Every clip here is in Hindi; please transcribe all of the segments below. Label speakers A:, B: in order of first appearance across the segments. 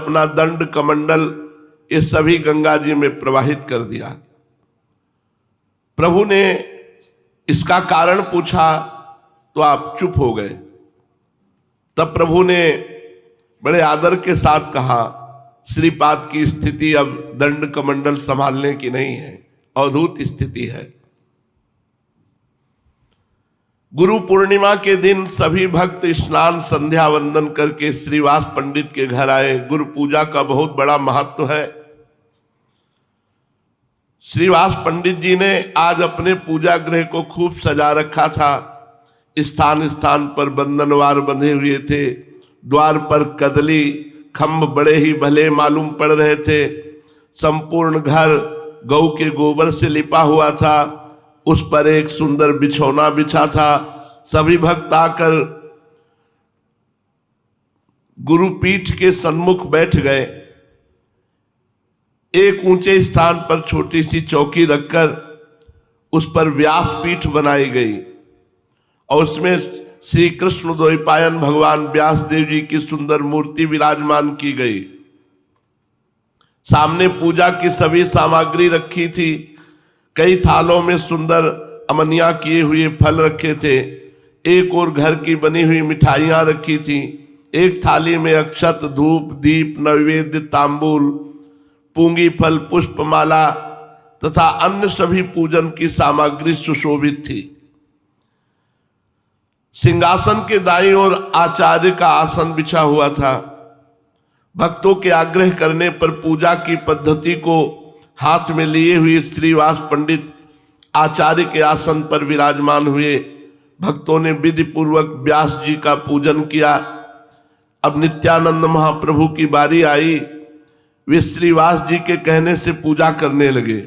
A: अपना दंड कमंडल ये सभी गंगा जी में प्रवाहित कर दिया। प्रभु ने इसका कारण पूछा तो आप चुप हो गए। तब प्रभु ने बड़े आदर के साथ कहा, श्रीपाद की स्थिति अब दंड कमंडल संभालने की नहीं है, अवधूत स्थिति है। गुरु पूर्णिमा के दिन सभी भक्त स्नान संध्या वंदन करके श्रीवास पंडित के घर आए। गुरु पूजा का बहुत बड़ा महत्व है। श्रीवास पंडित जी ने आज अपने पूजा गृह को खूब सजा रखा था। स्थान स्थान पर बंधनवार बंधे हुए थे। द्वार पर कदली खम्भ बड़े ही भले मालूम पड़ रहे थे। संपूर्ण घर गौ के गोबर से लिपा हुआ था। उस पर एक सुंदर बिछौना बिछा था। सभी भक्त आकर गुरुपीठ के सन्मुख बैठ गए। एक ऊंचे स्थान पर छोटी सी चौकी रखकर उस पर व्यासपीठ बनाई गई और उसमें श्री कृष्ण द्वैपायन भगवान व्यासदेव जी की सुंदर मूर्ति विराजमान की गई। सामने पूजा की सभी सामग्री रखी थी। कई थालों में सुंदर अमनिया किए हुए फल रखे थे। एक और घर की बनी हुई मिठाइयां रखी थी। एक थाली में अक्षत, धूप, दीप, नैवेद्य, तांबूल, पूंगी फल, पुष्पमाला तथा अन्य सभी पूजन की सामग्री सुशोभित थी। सिंहासन के दाईं ओर आचार्य का आसन बिछा हुआ था। भक्तों के आग्रह करने पर पूजा की पद्धति को हाथ में लिए हुए श्रीवास पंडित आचार्य के आसन पर विराजमान हुए। भक्तों ने विधि पूर्वक व्यास जी का पूजन किया। अब नित्यानंद महाप्रभु की बारी आई। वे श्रीवास जी के कहने से पूजा करने लगे।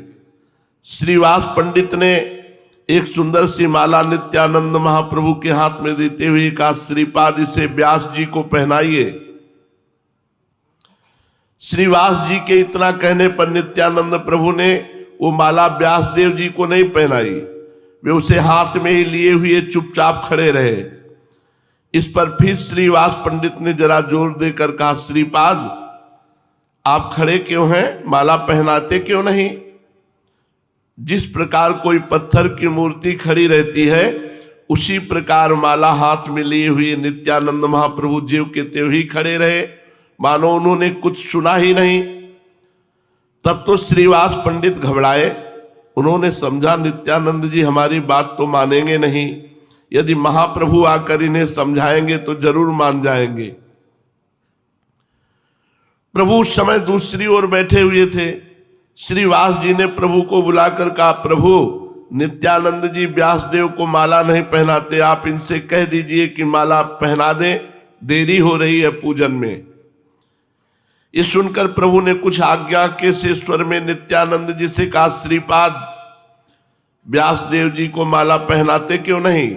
A: श्रीवास पंडित ने एक सुंदर सी माला नित्यानंद महाप्रभु के हाथ में देते हुए कहा, श्रीपाद इसे व्यास जी को पहनाइए। श्रीवास जी के इतना कहने पर नित्यानंद प्रभु ने वो माला व्यासदेव जी को नहीं पहनाई। वे उसे हाथ में ही लिए हुए चुपचाप खड़े रहे। इस पर फिर श्रीवास पंडित ने जरा जोर देकर कहा, श्रीपाद आप खड़े क्यों हैं, माला पहनाते क्यों नहीं? जिस प्रकार कोई पत्थर की मूर्ति खड़ी रहती है उसी प्रकार माला हाथ में लिए हुए नित्यानंद महाप्रभु ज्यों के त्यों ही खड़े रहे, मानो उन्होंने कुछ सुना ही नहीं। तब तो श्रीवास पंडित घबराए। उन्होंने समझा नित्यानंद जी हमारी बात तो मानेंगे नहीं। यदि महाप्रभु आकर इन्हें समझाएंगे तो जरूर मान जाएंगे। प्रभु उस समय दूसरी ओर बैठे हुए थे। श्रीवास जी ने प्रभु को बुलाकर कहा, प्रभु नित्यानंद जी व्यासदेव को माला नहीं पहनाते, आप इनसे कह दीजिए कि माला पहना दें, देरी हो रही है पूजन में। ये सुनकर प्रभु ने कुछ आज्ञा के से स्वर में नित्यानंद जी से कहा, श्रीपाद व्यासदेव जी को माला पहनाते क्यों नहीं?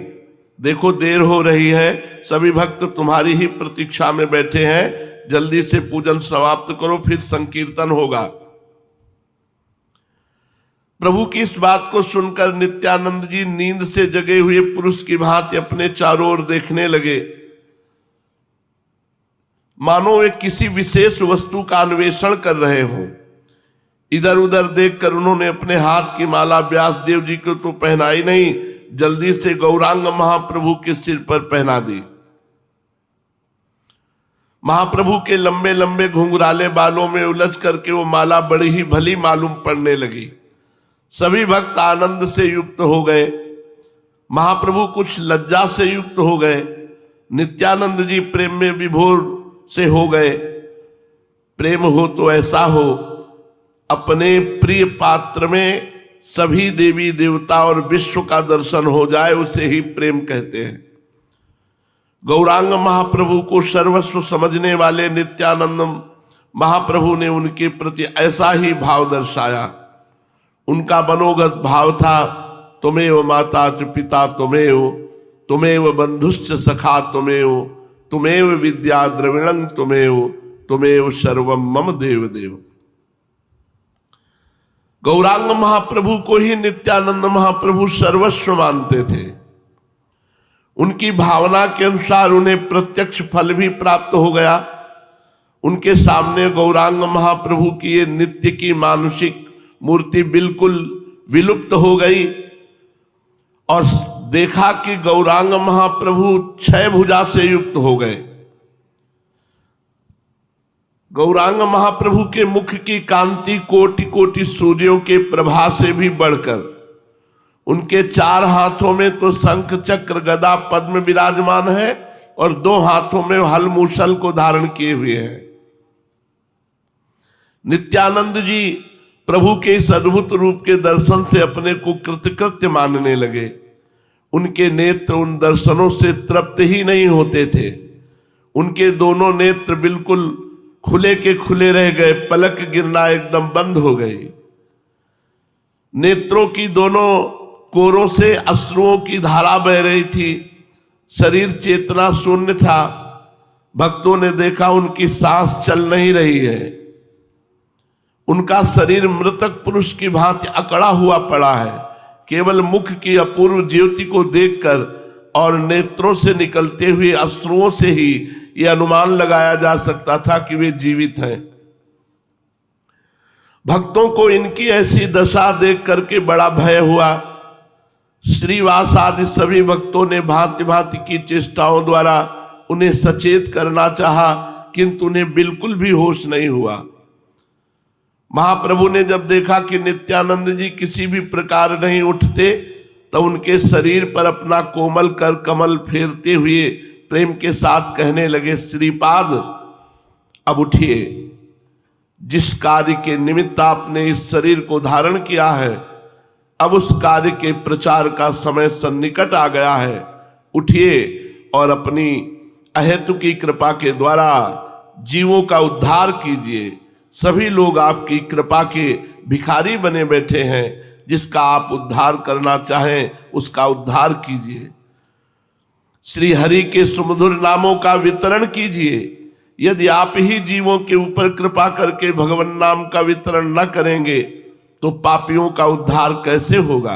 A: देखो देर हो रही है, सभी भक्त तुम्हारी ही प्रतीक्षा में बैठे हैं, जल्दी से पूजन समाप्त करो, फिर संकीर्तन होगा। प्रभु की इस बात को सुनकर नित्यानंद जी नींद से जगे हुए पुरुष की भांति अपने चारों ओर देखने लगे, मानो वे किसी विशेष वस्तु का अन्वेषण कर रहे हों। इधर उधर देखकर उन्होंने अपने हाथ की माला व्यासदेव जी को तो पहनाई नहीं, जल्दी से गौरांग महाप्रभु के सिर पर पहना दी। महाप्रभु के लंबे लंबे घुंघराले बालों में उलझ करके वो माला बड़ी ही भली मालूम पड़ने लगी। सभी भक्त आनंद से युक्त हो गए। महाप्रभु कुछ लज्जा से युक्त हो गए। नित्यानंद जी प्रेम में विभोर से हो गए। प्रेम हो तो ऐसा हो, अपने प्रिय पात्र में सभी देवी देवता और विश्व का दर्शन हो जाए, उसे ही प्रेम कहते हैं। गौरांग महाप्रभु को सर्वस्व समझने वाले नित्यानंद महाप्रभु ने उनके प्रति ऐसा ही भाव दर्शाया। उनका मनोगत भाव था, तुमेव माता च पिता तुमेव, तुमेव बंधुश्च सखा तुमेव, तुमेव विद्या द्रविणं तुमेव, तुमेव सर्वम मम देव देव। गौरांग महाप्रभु को ही नित्यानंद महाप्रभु सर्वस्व मानते थे। उनकी भावना के अनुसार उन्हें प्रत्यक्ष फल भी प्राप्त हो गया। उनके सामने गौरांग महाप्रभु की ये नित्य की मानुषिक मूर्ति बिल्कुल विलुप्त हो गई और देखा कि गौरांग महाप्रभु 6 भुजा से युक्त हो गए। गौरांग महाप्रभु के मुख की कांति कोटि कोटि सूर्यों के प्रभा से भी बढ़कर, उनके 4 हाथों में तो शंख चक्र गदा पद्म विराजमान है और 2 हाथों में हल मूसल को धारण किए हुए हैं। नित्यानंद जी प्रभु के इस अद्भुत रूप के दर्शन से अपने को कृतकृत्य मानने लगे। उनके नेत्र उन दर्शनों से तृप्त ही नहीं होते थे। उनके दोनों नेत्र बिल्कुल खुले के खुले रह गए, पलक गिरना एकदम बंद हो गई। नेत्रों की दोनों कोरों से अश्रुओं की धारा बह रही थी। शरीर चेतना शून्य था। भक्तों ने देखा उनकी सांस चल नहीं रही है। उनका शरीर मृतक पुरुष की भांति अकड़ा हुआ पड़ा है। केवल मुख की अपूर्व ज्योति को देखकर और नेत्रों से निकलते हुए अश्रुओं से ही यह अनुमान लगाया जा सकता था कि वे जीवित हैं। भक्तों को इनकी ऐसी दशा देख करके बड़ा भय हुआ। श्रीवास आदि सभी भक्तों ने भांति भांति की चेष्टाओं द्वारा उन्हें सचेत करना चाहा, किंतु उन्हें बिल्कुल भी होश नहीं हुआ। महाप्रभु ने जब देखा कि नित्यानंद जी किसी भी प्रकार नहीं उठते, तो उनके शरीर पर अपना कोमल कर कमल फेरते हुए प्रेम के साथ कहने लगे, श्रीपाद अब उठिए। जिस कार्य के निमित्त आपने इस शरीर को धारण किया है, अब उस कार्य के प्रचार का समय सन्निकट आ गया है। उठिए और अपनी अहेतु की कृपा के द्वारा जीवों का उद्धार कीजिए। सभी लोग आपकी कृपा के भिखारी बने बैठे हैं। जिसका आप उद्धार करना चाहें उसका उद्धार कीजिए। श्री हरि के सुमधुर नामों का वितरण कीजिए। यदि आप ही जीवों के ऊपर कृपा करके भगवान नाम का वितरण न करेंगे तो पापियों का उद्धार कैसे होगा।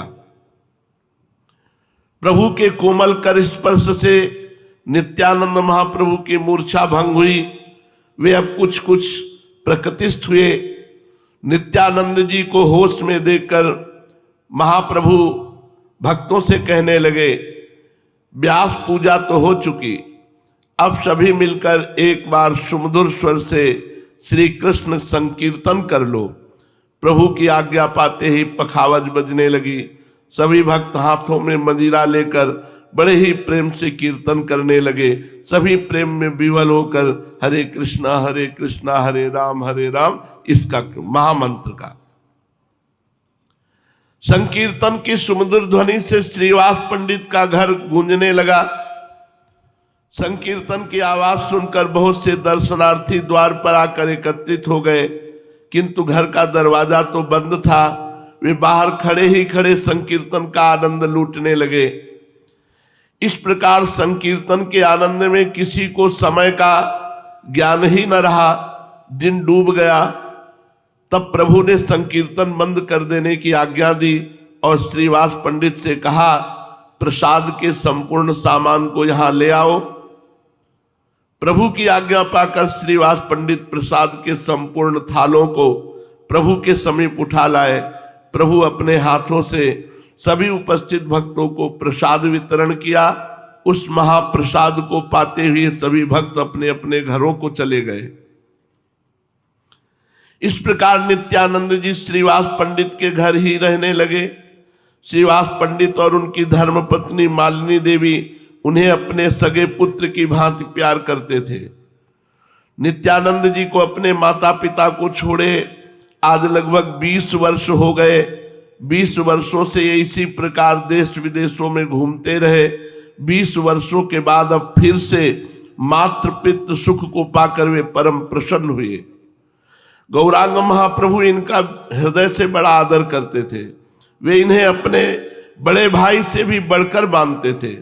A: प्रभु के कोमल कर स्पर्श से नित्यानंद महाप्रभु की मूर्छा भंग हुई। वे अब कुछ कुछ प्रकृतिस्थ हुए। नित्यानंद जी को होश में देखकर महाप्रभु भक्तों से कहने लगे, व्यास पूजा तो हो चुकी, अब सभी मिलकर एक बार सुमधुर स्वर से श्री कृष्ण संकीर्तन कर लो। प्रभु की आज्ञा पाते ही पखावज बजने लगी। सभी भक्त हाथों में मदिरा लेकर बड़े ही प्रेम से कीर्तन करने लगे। सभी प्रेम में विवल होकर हरे कृष्णा हरे राम इसका महामंत्र का संकीर्तन की सुमधुर ध्वनि से श्रीवास पंडित का घर गूंजने लगा। संकीर्तन की आवाज सुनकर बहुत से दर्शनार्थी द्वार पर आकर एकत्रित हो गए, किंतु घर का दरवाजा तो बंद था। वे बाहर खड़े ही खड़े संकीर्तन का आनंद लूटने लगे। इस प्रकार संकीर्तन के आनंद में किसी को समय का ज्ञान ही न रहा। दिन डूब गया। तब प्रभु ने संकीर्तन बंद कर देने की आज्ञा दी और श्रीवास पंडित से कहा, प्रसाद के संपूर्ण सामान को यहां ले आओ। प्रभु की आज्ञा पाकर श्रीवास पंडित प्रसाद के संपूर्ण थालों को प्रभु के समीप उठा लाए। प्रभु अपने हाथों से सभी उपस्थित भक्तों को प्रसाद वितरण किया। उस महाप्रसाद को पाते हुए सभी भक्त अपने अपने घरों को चले गए। इस प्रकार नित्यानंद जी श्रीवास पंडित के घर ही रहने लगे। श्रीवास पंडित और उनकी धर्मपत्नी मालिनी देवी उन्हें अपने सगे पुत्र की भांति प्यार करते थे। नित्यानंद जी को अपने माता पिता को छोड़े आज लगभग 20 वर्ष हो गए। 20 वर्षों से ये इसी प्रकार देश विदेशों में घूमते रहे। 20 वर्षों के बाद अब फिर से मातृ पितृ सुख को पाकर वे परम प्रसन्न हुए। गौरांग महाप्रभु इनका हृदय से बड़ा आदर करते थे। वे इन्हें अपने बड़े भाई से भी बढ़कर मानते थे।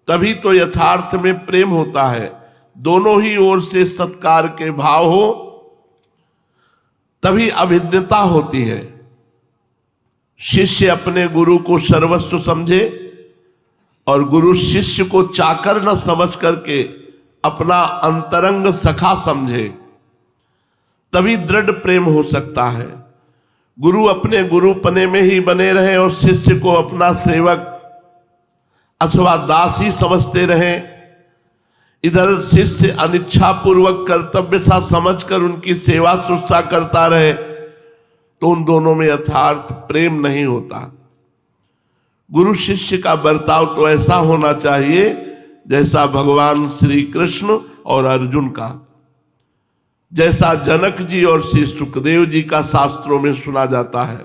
A: तभी तो यथार्थ में प्रेम होता है। दोनों ही ओर से सत्कार के भाव हो तभी अभिन्नता होती है। शिष्य अपने गुरु को सर्वस्व समझे और गुरु शिष्य को चाकर न समझ करके अपना अंतरंग सखा समझे। तभी दृढ़ प्रेम हो सकता है। गुरु अपने गुरुपने में ही बने रहे और शिष्य को अपना सेवक अथवा दास ही समझते रहे, इधर शिष्य अनिच्छा पूर्वक कर्तव्य सा समझकर उनकी सेवा शुश्रूषा करता रहे, तो उन दोनों में यथार्थ प्रेम नहीं होता। गुरु शिष्य का बर्ताव तो ऐसा होना चाहिए जैसा भगवान श्री कृष्ण और अर्जुन का, जैसा जनक जी और श्री सुखदेव जी का शास्त्रों में सुना जाता है।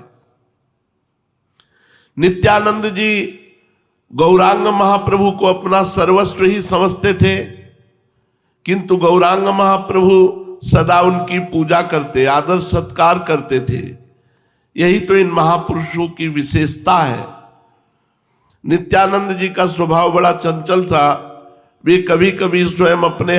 A: नित्यानंद जी गौरांग महाप्रभु को अपना सर्वस्व ही समझते थे, किंतु गौरांग महाप्रभु सदा उनकी पूजा करते, आदर सत्कार करते थे। यही तो इन महापुरुषों की विशेषता है। नित्यानंद जी का स्वभाव बड़ा चंचल था। वे कभी कभी स्वयं अपने